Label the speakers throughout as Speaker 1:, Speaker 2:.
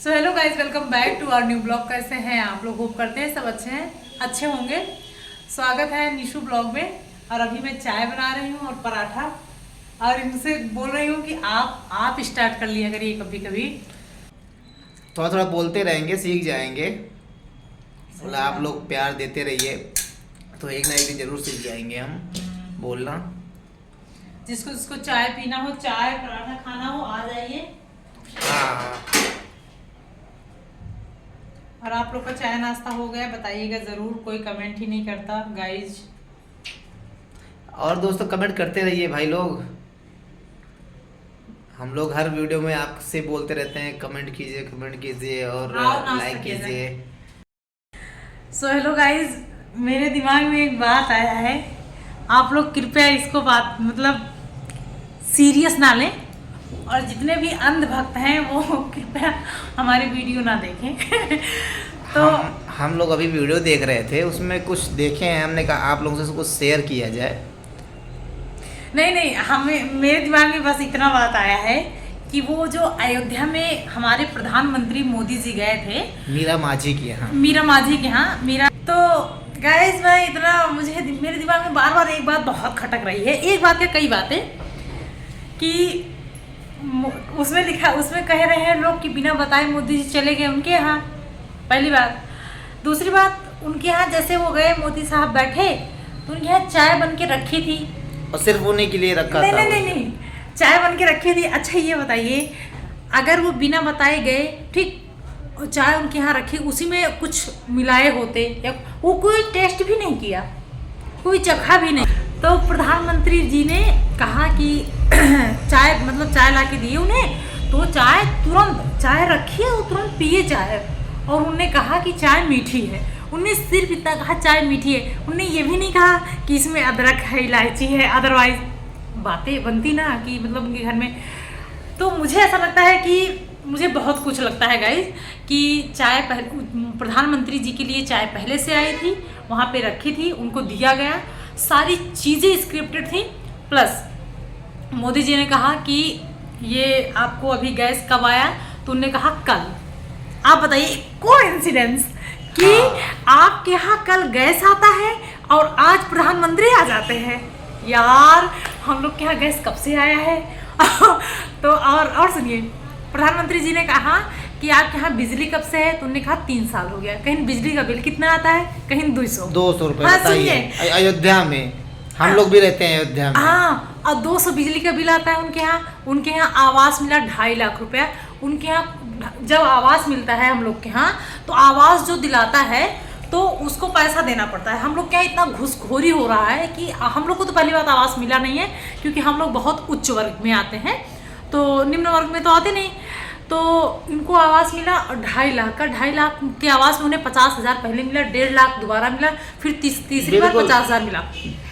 Speaker 1: So hello guys, welcome back to our new blog. कैसे हैं आप लोग? होप करते हैं सब अच्छे होंगे। स्वागत है निशु ब्लॉग में। और अभी मैं चाय बना रही हूँ और पराठा, और इनसे बोल रही हूँ कि आप स्टार्ट कर लिया करिए कभी कभी।
Speaker 2: थोड़ा थोड़ा बोलते रहेंगे, सीख जाएंगे। बोला आप लोग प्यार देते रहिए तो एक ना एक दिन जरूर सीख जाएंगे हम बोलना।
Speaker 1: जिसको जिसको चाय पीना हो, चाय पराठा खाना हो, आ जाइए।
Speaker 2: हाँ।
Speaker 1: और आप लोग का चाय नाश्ता हो गया? बताइएगा ज़रूर, कोई कमेंट ही नहीं करता गाइज।
Speaker 2: और दोस्तों कमेंट करते रहिए भाई लोग। हम लोग हर वीडियो में आपसे बोलते रहते हैं कमेंट कीजिए और लाइक कीजिए।
Speaker 1: सो हेलो गाइज, मेरे दिमाग में एक बात आया है। आप लोग कृपया इसको मतलब सीरियस ना लें, और जितने भी अंधभक्त हैं वो कृपया हमारी वीडियो ना देखें। तो
Speaker 2: हम लोग अभी वीडियो देख रहे थे, उसमें कुछ देखे हैं, हमने कहा आप लोगों से कुछ शेयर किया जाए।
Speaker 1: नहीं, हमें मेरे दिमाग में बस इतना बात आया है कि वो जो अयोध्या में हमारे प्रधानमंत्री मोदी जी गए थे
Speaker 2: मीरा माझी के यहाँ।
Speaker 1: तो गाइस, मुझे मेरे दिमाग में बार बार एक बात बहुत खटक रही है। एक बात क्या, कई बातें कि उसमें कह रहे हैं लोग कि बिना बताए मोदी जी चले गए उनके यहाँ। पहली बात। दूसरी बात, उनके यहाँ जैसे वो गए, मोदी साहब बैठे तो उनके यहाँ चाय बन के रखी थी,
Speaker 2: और सिर्फ उन्हीं के लिए रखा था।
Speaker 1: नहीं, चाय बन के रखी थी। अच्छा ये बताइए, अगर वो बिना बताए गए, ठीक, चाय उनके यहाँ रखी, उसी में कुछ मिलाए होते या वो कोई टेस्ट भी नहीं किया, कोई चखा भी नहीं, तो प्रधानमंत्री जी ने कहा कि चाय ला के दिए उन्हें, तो चाय रखी है, वो तुरंत पिए चाय। और उन्होंने कहा कि चाय मीठी है। उन्होंने सिर्फ इतना कहा चाय मीठी है, उन्होंने ये भी नहीं कहा कि इसमें अदरक है, इलायची है। अदरवाइज बातें बनती ना कि मतलब उनके घर में। तो मुझे ऐसा लगता है कि मुझे बहुत कुछ लगता है गाइज कि प्रधानमंत्री जी के लिए चाय पहले से आई थी, वहाँ पे रखी थी, उनको दिया गया, सारी चीज़ें स्क्रिप्टेड थी। प्लस मोदी जी ने कहा कि ये आपको अभी गैस कब आया, तो उन्होंने कहा कल। आप बताइए, कोइंसिडेंस कि आपके यहाँ कल गैस आता है और आज प्रधानमंत्री आ जाते हैं। यार, हम लोग के यहाँ गैस कब से आया है? तो और सुनिए, प्रधानमंत्री जी ने कहा कि आपके यहाँ बिजली कब से है, तो उन्होंने कहा 3 साल हो गया। कहीं बिजली का बिल कितना आता है? कहीं 200
Speaker 2: रुपए।
Speaker 1: हाँ, सुनिए,
Speaker 2: अयोध्या में हम लोग भी रहते हैं अयोध्या में।
Speaker 1: हाँ, और 200 बिजली का बिल आता है उनके यहाँ। उनके यहाँ आवास मिला 2.5 लाख रुपया। उनके यहाँ जब आवास मिलता है हम लोग के यहाँ, तो आवास जो दिलाता है तो उसको पैसा देना पड़ता है। हम लोग क्या इतना घूसखोरी हो रहा है कि हम लोग को तो पहली बात आवास मिला नहीं है, क्योंकि हम लोग बहुत उच्च वर्ग में आते हैं, तो निम्न वर्ग में तो आते नहीं। तो इनको आवास मिला 2.5 लाख का। 2.5 लाख के आवास में उन्हें 50,000 पहले मिला, 1.5 लाख दोबारा मिला, फिर तीसरी बार 50,000 मिला।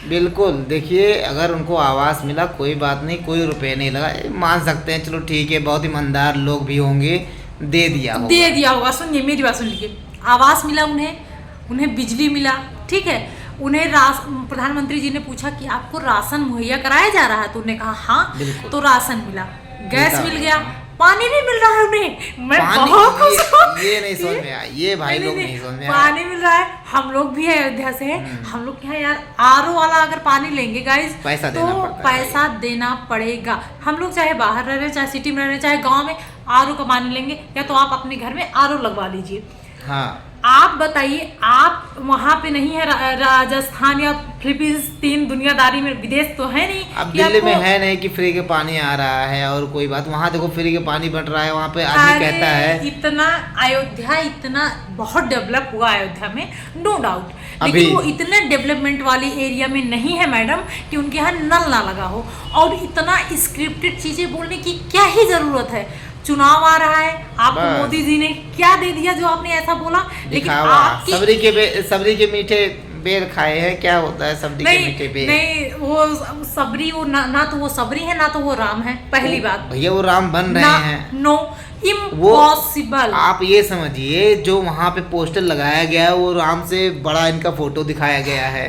Speaker 2: बिल्कुल, देखिए अगर उनको आवास मिला कोई बात नहीं, कोई रुपए नहीं लगा, मान सकते हैं, चलो ठीक है, बहुत ईमानदार लोग भी होंगे, दे दिया होगा।
Speaker 1: सुनिए, मेरी बात सुन लीजिए। आवास मिला उन्हें बिजली मिला, ठीक है। उन्हें प्रधानमंत्री जी ने पूछा कि आपको राशन मुहैया कराया जा रहा है, तो उन्होंने कहा हाँ, तो राशन मिला, गैस मिल गया, पानी भी मिल रहा है उन्हें। मैं बहुत खुश हूँ।
Speaker 2: ये नहीं समझ में आया, ये भाई लोग नहीं समझ में आया।
Speaker 1: पानी मिल रहा है। हम लोग भी अयोध्या से हैं, हम लोग क्या यार, आरओ वाला अगर पानी लेंगे गाइज, तो पैसा देना पड़ेगा। हम लोग चाहे बाहर रह रहे, चाहे सिटी में रह रहे, चाहे गाँव में, आरओ का पानी लेंगे, या तो आप अपने घर में आरओ लगवा लीजिए।
Speaker 2: हाँ,
Speaker 1: आप बताइए, आप वहाँ पे नहीं है, राजस्थान या फिलीपींस, 3 दुनियादारी में, विदेश तो है नहीं।
Speaker 2: अब दिल्ली में है नहीं कि फ्री के पानी आ रहा है और कोई बात, वहाँ देखो फ्री के पानी बन रहा है, वहाँ पे आदमी कहता है
Speaker 1: इतना अयोध्या इतना बहुत डेवलप हुआ अयोध्या में, नो डाउट, लेकिन वो इतने डेवलपमेंट वाली एरिया में नहीं है मैडम कि उनके यहाँ नल ना लगा हो। और इतना स्क्रिप्टेड चीजें बोलने की क्या ही जरूरत है? चुनाव आ रहा है, आपको मोदी जी ने क्या दे दिया जो आपने ऐसा बोला? लेकिन आपकी
Speaker 2: सबरी के मीठे बेर खाए हैं, क्या होता है सबरी के मीठे बेर?
Speaker 1: नहीं, वो सबरी, वो ना तो वो सबरी है, ना तो वो राम है। पहली बात
Speaker 2: भैया, वो राम बन रहे हैं।
Speaker 1: No, impossible.
Speaker 2: आप ये समझिए, जो वहाँ पे पोस्टर लगाया गया है वो राम से बड़ा इनका फोटो दिखाया गया है,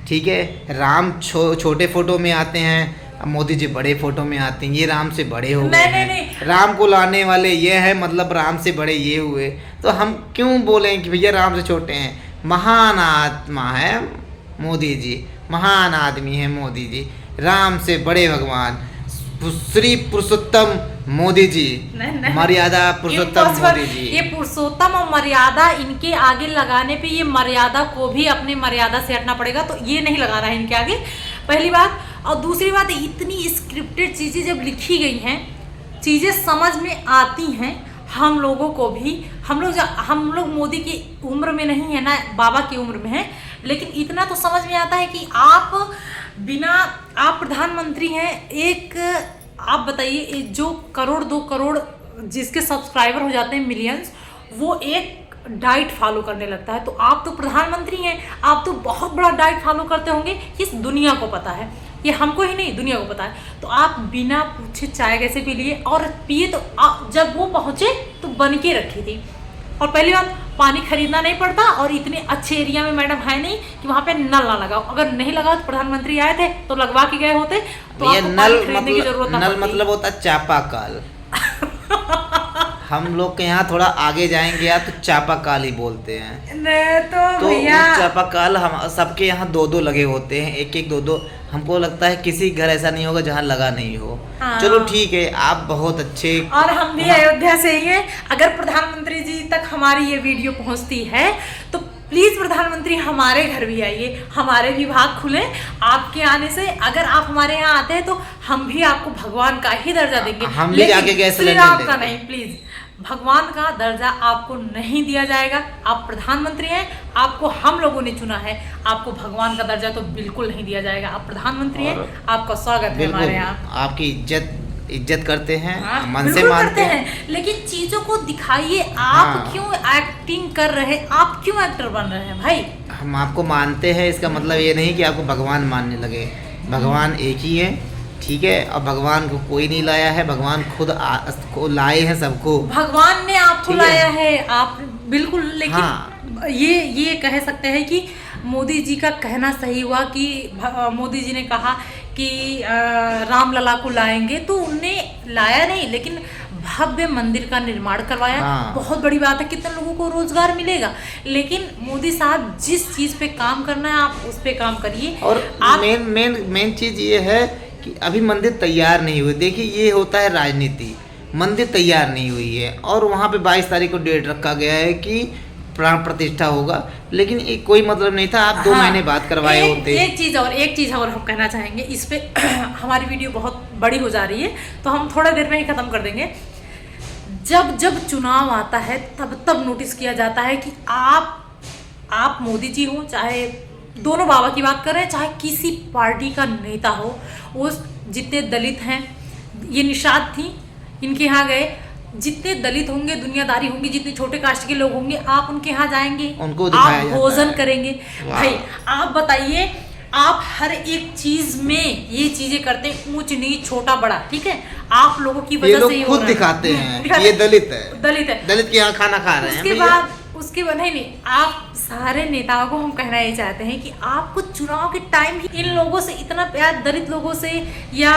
Speaker 2: ठीक है। राम छोटे फोटो में आते हैं, अब मोदी जी बड़े फोटो में आते हैं, ये राम से बड़े हो गए
Speaker 1: नहीं,
Speaker 2: हैं।
Speaker 1: नहीं।
Speaker 2: राम को लाने वाले ये है, मतलब राम से बड़े ये हुए, तो हम क्यों बोलें कि भैया राम से छोटे हैं। महान आत्मा है मोदी जी, महान आदमी है मोदी जी, राम से बड़े भगवान श्री पुरुषोत्तम मोदी जी,
Speaker 1: नहीं।
Speaker 2: मर्यादा पुरुषोत्तम
Speaker 1: Impossible।
Speaker 2: मोदी जी।
Speaker 1: ये पुरुषोत्तम और मर्यादा इनके आगे लगाने पे ये मर्यादा को भी अपने मर्यादा से हटना पड़ेगा, तो ये नहीं लगा रहा है इनके आगे, पहली बात। और दूसरी बात, इतनी स्क्रिप्टेड चीज़ें जब लिखी गई हैं, चीज़ें समझ में आती हैं हम लोगों को भी। हम लोग मोदी की उम्र में नहीं है ना, बाबा की उम्र में है, लेकिन इतना तो समझ में आता है कि आप प्रधानमंत्री हैं। एक आप बताइए, जो 1-2 करोड़ जिसके सब्सक्राइबर हो जाते हैं मिलियंस, वो एक डाइट फॉलो करने लगता है। तो आप तो प्रधानमंत्री हैं, आप तो बहुत बड़ा डाइट फॉलो करते होंगे, इस दुनिया को पता है, ये हमको ही नहीं दुनिया को पता है। तो आप बिना पूछे चाय कैसे पी लिए, और पिए तो जब वो पहुंचे तो बन के रखी थी। और पहली बात, पानी खरीदना नहीं पड़ता, और इतने अच्छे एरिया में मैडम है नहीं कि वहाँ पे नल ना लगाओ। अगर नहीं लगाओ तो प्रधानमंत्री आए थे तो लगवा के गए होते, तो
Speaker 2: ये
Speaker 1: आपको
Speaker 2: नल
Speaker 1: पानी खरीदने की जरूरत
Speaker 2: मतलब
Speaker 1: ना
Speaker 2: नल
Speaker 1: पड़ती।
Speaker 2: मतलब होता है चापाकल। हम लोग के यहाँ थोड़ा आगे जाएंगे या तो चापाकल ही बोलते हैं। तो
Speaker 1: भैया
Speaker 2: चापाकल हम सबके यहाँ 2-2 लगे होते हैं, 1-1 2-2। हमको लगता है किसी घर ऐसा नहीं होगा जहाँ लगा नहीं हो।
Speaker 1: हाँ।
Speaker 2: चलो ठीक है, आप बहुत अच्छे।
Speaker 1: और हम भी अयोध्या से ही हैं। अगर प्रधानमंत्री जी तक हमारी ये वीडियो पहुंचती है तो प्लीज प्रधानमंत्री हमारे घर भी आइए, हमारे विभाग खुले आपके आने से। अगर आप हमारे यहाँ आते हैं तो हम भी आपको भगवान का ही दर्जा देंगे।
Speaker 2: हम भी
Speaker 1: लेकिन
Speaker 2: जाके गैस
Speaker 1: श्री
Speaker 2: सिलेंडर
Speaker 1: राम का
Speaker 2: देंगे।
Speaker 1: नहीं, प्लीज भगवान का दर्जा आपको नहीं दिया जाएगा। आप प्रधानमंत्री हैं, आपको हम लोगों ने चुना है, आपको भगवान का दर्जा तो बिल्कुल नहीं दिया जाएगा। आप प्रधानमंत्री हैं, आपका स्वागत है हमारे यहाँ।
Speaker 2: आपकी इज्जत करते हैं,
Speaker 1: हाँ,
Speaker 2: मन से
Speaker 1: बिल्कुल
Speaker 2: मानते
Speaker 1: करते
Speaker 2: हैं।
Speaker 1: हैं, लेकिन चीजों को दिखाइए। आप
Speaker 2: हाँ।
Speaker 1: क्यों एक्टिंग कर रहे हैं, आप क्यों एक्टर बन रहे हैं भाई?
Speaker 2: हम आपको मानते हैं, इसका मतलब ये नहीं कि आपको भगवान मानने लगे। भगवान एक ही है, ठीक है, और भगवान को कोई नहीं लाया है, भगवान खुद को लाए हैं सबको।
Speaker 1: भगवान ने आपको
Speaker 2: ठीक है।
Speaker 1: लाया है, आप बिल्कुल। लेकिन
Speaker 2: हाँ।
Speaker 1: ये कह सकते हैं कि मोदी जी का कहना सही हुआ कि मोदी जी ने कहा कि रामलला को लाएंगे, तो उनने लाया नहीं, लेकिन भव्य मंदिर का निर्माण करवाया।
Speaker 2: हाँ।
Speaker 1: बहुत बड़ी बात है, कितने लोगों को रोजगार मिलेगा। लेकिन मोदी साहब जिस चीज पे काम करना है आप उस पे काम करिए।
Speaker 2: और
Speaker 1: आप
Speaker 2: मेन चीज ये है कि अभी मंदिर तैयार नहीं हुए। देखिए, ये होता है राजनीति, मंदिर तैयार नहीं हुई है और वहाँ पे 22 तारीख को डेट रखा गया है कि प्राण प्रतिष्ठा होगा, लेकिन कोई मतलब नहीं था, आप 2 महीने बाद करवाए होते।
Speaker 1: एक चीज़ और हम कहना चाहेंगे इस पे। हमारी वीडियो बहुत बड़ी हो जा रही है, तो हम थोड़ा देर में ही ख़त्म कर देंगे। जब चुनाव आता है तब नोटिस किया जाता है कि आप मोदी जी हो, चाहे दोनों बाबा की बात कर रहे हैं, चाहे किसी पार्टी का नेता हो, वो जितने दलित हैं, ये निषाद थी, इनके यहाँ गए, जितने दलित होंगे, दुनियादारी होंगी, जितने छोटे कास्ट के लोग होंगे, आप उनके यहाँ जाएंगे,
Speaker 2: उनको दिखाया
Speaker 1: आप
Speaker 2: जाता
Speaker 1: भोजन
Speaker 2: है।
Speaker 1: करेंगे। भाई आप बताइए, आप हर एक चीज में ये चीजें करते हैं, ऊंच नीच छोटा बड़ा, ठीक है, आप लोगों की
Speaker 2: ये
Speaker 1: वजह
Speaker 2: लोग
Speaker 1: से
Speaker 2: खुद दिखाते हैं कि ये दलित है, दलित के यहाँ खाना खा रहे हैं।
Speaker 1: उसके बाद नहीं, आप सारे नेताओं को हम कहना ये चाहते हैं कि आपको चुनाव के टाइम ही इन लोगों से इतना प्यार, दलित लोगों से या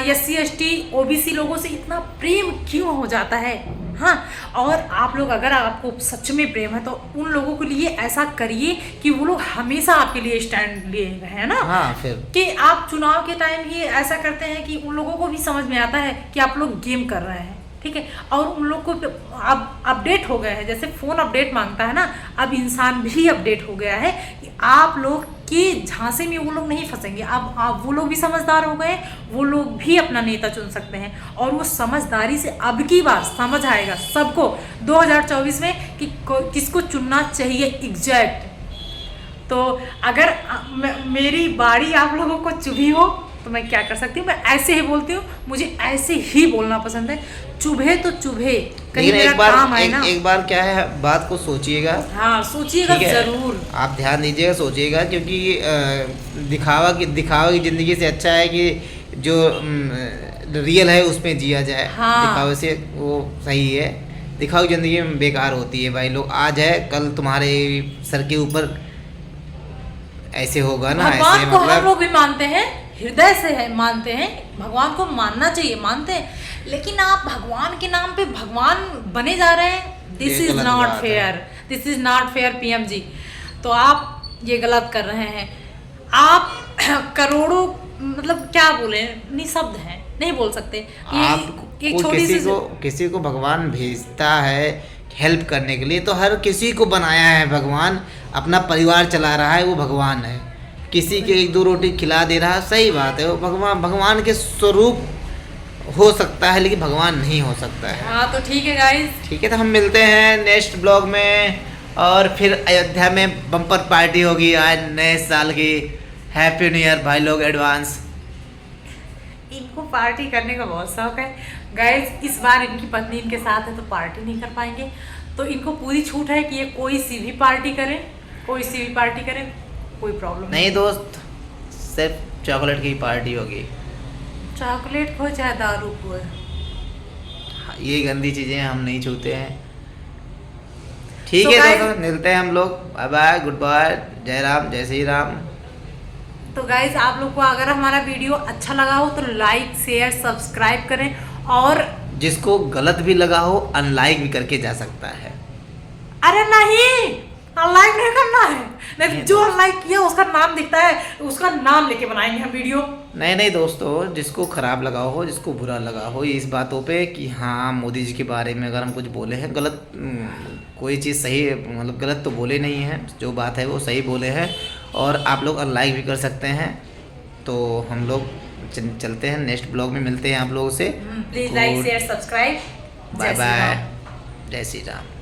Speaker 1: SC ST OBC लोगों से इतना प्रेम क्यों हो जाता है? हाँ, और आप लोग अगर आपको सच में प्रेम है तो उन लोगों के लिए ऐसा करिए कि वो लोग हमेशा आपके लिए स्टैंड लिए गए हैं ना।
Speaker 2: हाँ, फिर
Speaker 1: कि आप चुनाव के टाइम ही ऐसा करते हैं कि उन लोगों को भी समझ में आता है कि आप लोग गेम कर रहे हैं, ठीक है। और उन लोग को अब अपडेट हो गया है, जैसे फ़ोन अपडेट मांगता है ना, अब इंसान भी अपडेट हो गया है कि आप लोग के झांसे में वो लोग नहीं फंसेंगे। अब वो लोग भी समझदार हो गए, वो लोग भी अपना नेता चुन सकते हैं, और वो समझदारी से अब की बार समझ आएगा सबको 2024 में कि किसको चुनना चाहिए एग्जैक्ट। तो अगर मेरी बारी आप लोगों को चुभी हो तो मैं क्या कर सकती हूँ, मैं ऐसे ही बोलती हूँ, मुझे ऐसे ही बोलना पसंद है। चुभे तो चुभे, कहीं मेरा काम आए ना।
Speaker 2: एक बार क्या है, बात को सोचिएगा।
Speaker 1: हाँ, सोचिएगा जरूर,
Speaker 2: आप ध्यान दीजिएगा, सोचिएगा, क्योंकि दिखावा की जिंदगी से अच्छा है कि जो रियल है उसमें जिया जाए।
Speaker 1: हाँ।
Speaker 2: दिखावे से वो सही है, दिखावा की जिंदगी में बेकार होती है भाई। लोग आज है कल तुम्हारे सर के ऊपर ऐसे होगा ना,
Speaker 1: भगवान
Speaker 2: ऐसे
Speaker 1: को
Speaker 2: मतलब
Speaker 1: हम लोग भी मानते हैं, हृदय से है मानते हैं, भगवान को मानना चाहिए, मानते हैं, लेकिन आप भगवान के नाम पे भगवान बने जा रहे हैं। दिस
Speaker 2: ये
Speaker 1: इज
Speaker 2: गलत
Speaker 1: नॉट
Speaker 2: बात है।
Speaker 1: Fair, this is not fair PM ji. तो आप ये गलत कर रहे हैं। आप करोड़ों, मतलब क्या बोले, निशब्द हैं, नहीं बोल सकते। ये
Speaker 2: कोई
Speaker 1: छोटी सी
Speaker 2: किसी को भगवान भेजता है हेल्प करने के लिए, तो हर किसी को बनाया है भगवान, अपना परिवार चला रहा है, वो भगवान है। किसी के एक दो रोटी खिला दे रहा है, सही बात है, वो भगवान के स्वरूप हो सकता है, लेकिन भगवान नहीं हो सकता है।
Speaker 1: हाँ तो ठीक है गाइस,
Speaker 2: ठीक है, तो हम मिलते हैं नेक्स्ट ब्लॉग में, और फिर अयोध्या में बम्पर पार्टी होगी आज नए साल की। हैप्पी न्यू ईयर भाई लोग एडवांस।
Speaker 1: इनको पार्टी करने का बहुत शौक है गाइस। इस बार इनकी पत्नी इनके साथ है तो पार्टी नहीं कर पाएंगे, तो इनको पूरी छूट है कि ये कोई सी भी पार्टी करें, कोई सी भी पार्टी करें, कोई प्रॉब्लम
Speaker 2: नहीं दोस्त, सिर्फ चॉकलेट की पार्टी होगी।
Speaker 1: चॉकलेट को चाहे दारू को।
Speaker 2: ये गंदी चीजें हम नहीं छूते हैं। ठीक
Speaker 1: So
Speaker 2: है
Speaker 1: guys-
Speaker 2: दोस्तों, मिलते हैं हम लोग। बाय बाय, गुड बाय, जय राम, जय श्री राम।
Speaker 1: तो गाइस, आप लोग को अगर हमारा वीडियो अच्छा लगा हो तो लाइक शेयर सब्सक्राइब करें, और
Speaker 2: जिसको गलत भी लगा हो अनलाइक भी करके जा सकता है।
Speaker 1: अरे नहीं, अनलाइक नहीं करना है, नहीं जो अनलाइक किया उसका नाम दिखता है, उसका नाम लेके बनाएंगे हम वीडियो।
Speaker 2: नहीं दोस्तों, जिसको खराब लगा हो, जिसको बुरा लगा हो इस बातों पे कि हाँ मोदी जी के बारे में अगर हम कुछ बोले हैं गलत, कोई चीज़ सही मतलब गलत तो बोले नहीं हैं, जो बात है वो सही बोले हैं, और आप लोग अनलाइक भी कर सकते हैं। तो हम लोग चलते हैं, नेक्स्ट ब्लॉग में मिलते हैं आप लोगों से।
Speaker 1: Please like share subscribe.
Speaker 2: Bye bye, जय श्री राम।